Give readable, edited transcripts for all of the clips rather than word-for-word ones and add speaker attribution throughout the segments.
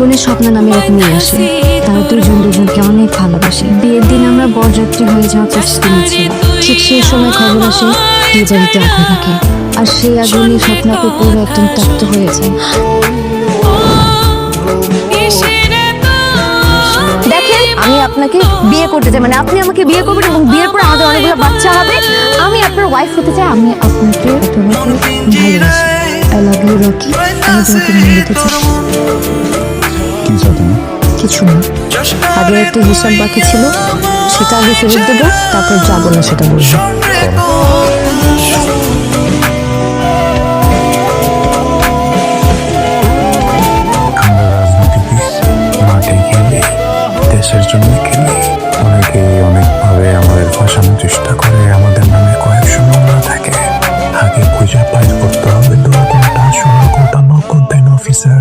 Speaker 1: জীবনের স্বপ্ন নামে এরকম নিয়ে আসে। তারা দুজনকে অনেক ভালোবাসে। বিয়ের দিন আমরা বরযাত্রী হয়ে যাওয়ার প্রস্তুতি নিচ্ছিলাম। ঠিক সেই সময় খবর আসে বিয়ে বাড়িতে আগুন থাকে, আর সেই আগুনে স্বপ্নাকে পুরো একদম তপ্ত হয়ে যায়। দেখেন, আমি আপনাকে বিয়ে করতে চাই, মানে আপনি আমাকে বিয়ে করবেন এবং বিয়ের পর আমাদের অনেকগুলো বাচ্চা হবে। আমি আপনার ওয়াইফ হতে চাই। আমি আপনাকে ভালোবাসি। I love you Rocky. আমি তোমাকে মেনে নিতে চাই।
Speaker 2: কি চাও তুমি?
Speaker 1: কিছু না, আগের একটা হিসাব বাকি ছিল, সেটা আগে ফেরত দেবো, তারপর যা বলবো সেটা বলবো।
Speaker 2: আমরা রাজনীতিবিদ, মাঠে খেলি, দেশের জন্য খেলি। অনেকেই অনেকভাবে আমাদের ফাঁসানোর চেষ্টা করে, আমাদের নামে কয়েকশো মামলা থাকে। আগে খুঁজে বাইর করতে হবে দুর্ঘটনা, ষোলো কোটা নকদেন অফিসার।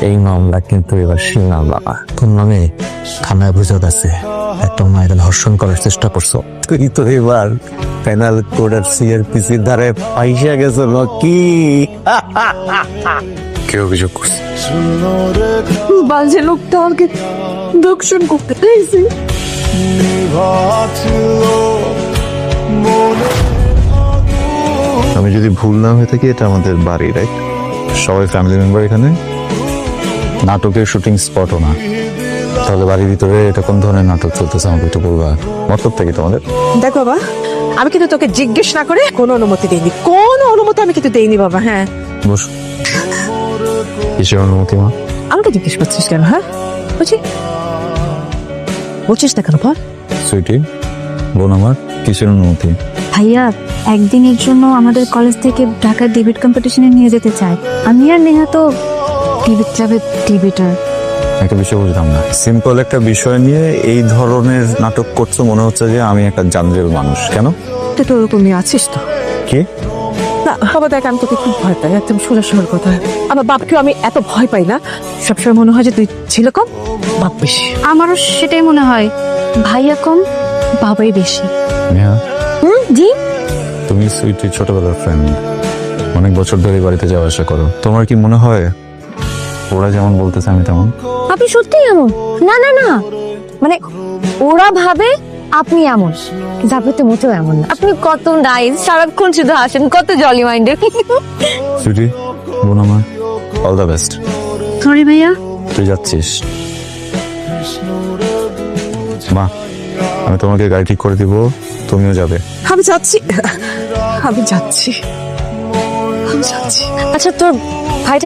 Speaker 2: এই মামলা কিন্তু এবার সীমা বাবা তোর নামে থানায় অভিযোগ আছে, একটা মায়ের ধর্ষণ করার চেষ্টা করছো। তুই তো এবার পেনাল কোড আর সিআরপিসির ধারে পাইসা গেছো নাকি? কে অভিযোগ করছে?
Speaker 1: বাজে লোকটা আমাকে দর্শন করতে চাইছে।
Speaker 2: আমি যদি ভুল না হয়ে থাকি, এটা আমাদের বাড়ি, রাইট? সবাই ফ্যামিলি মেম্বার এখানে। নাটকের শুটিং স্পটও না, তাহলে বাড়ির ভিতরে এটা কোন ধরনের নাটক চলতেছে আমাকে একটু বলবা। মতলব থেকে তোমাদের?
Speaker 3: দেখ বাবা, আমি কিন্তু তোকে জিজ্ঞেস না করে কোনো অনুমতি দেইনি, কোনো অনুমতি আমি কিন্তু দেইনি বাবা। হ্যাঁ,
Speaker 2: বস। কিসের অনুমতি মা?
Speaker 3: আমাকে জিজ্ঞেস করছিস কেন? হ্যাঁ, বলছিস না কেন? বল।
Speaker 2: সুইটি, বোন আমার, কিসের অনুমতি?
Speaker 1: ভাইয়া একদিনের জন্য আমাদের কলেজ থেকে ঢাকার ডিবেট কম্পিটিশনে নিয়ে যেতে চায়। আমি আর নেহা তো ডিবেট ক্লাবের ডিবেটার।
Speaker 2: একটা বিষয় বুঝলাম না, সিম্পল একটা বিষয় নিয়ে এই ধরনের নাটক করছো, মনে হচ্ছে যে আমি একটা জানজেল মানুষ। কেন?
Speaker 3: তুই তো ওরকমই আছিস তো।
Speaker 2: কি?
Speaker 3: না বাবা, দেখ আমি তোকে খুব ভয় পাই, একদম সোজা সোজার কথা। আমার বাপকেও আমি এত ভয় পাই না, সবসময় মনে হয় যে তুই ছিল কম, বাপ বেশি।
Speaker 1: আমারও সেটাই মনে হয়, ভাইয়া কম বাবাই বেশি।
Speaker 2: নেহা,
Speaker 1: জি।
Speaker 2: তুমি সুইটির ছোটবেলার ফ্রেন্ড, অনেক বছর ধরে বাড়িতে যাওয়া আসা করো। তোমার কি মনে হয় ওরা যেমন বলতেছে আমি তেমন?
Speaker 1: আপনি সত্যি এমন? না না না, মানে ওরা ভাবে আপনি এমন, কিন্তু আপনি তো মোটেও এমন না। আপনি কত নাইস, সারাক্ষণ শুধু হাসেন, কত জলি মাইন্ডেড।
Speaker 2: সুইটি, বোন আমার, অল দ্য বেস্ট।
Speaker 1: সরি ভাইয়া।
Speaker 2: তুই যাচ্ছিস? মা, আমি তোমাকে গাড়ি ঠিক করে দিব, তুমিও যাবে।
Speaker 3: আমি যাচ্ছি, আমি যাচ্ছি, আমি যাচ্ছি।
Speaker 1: আচ্ছা, তোর ভাইটা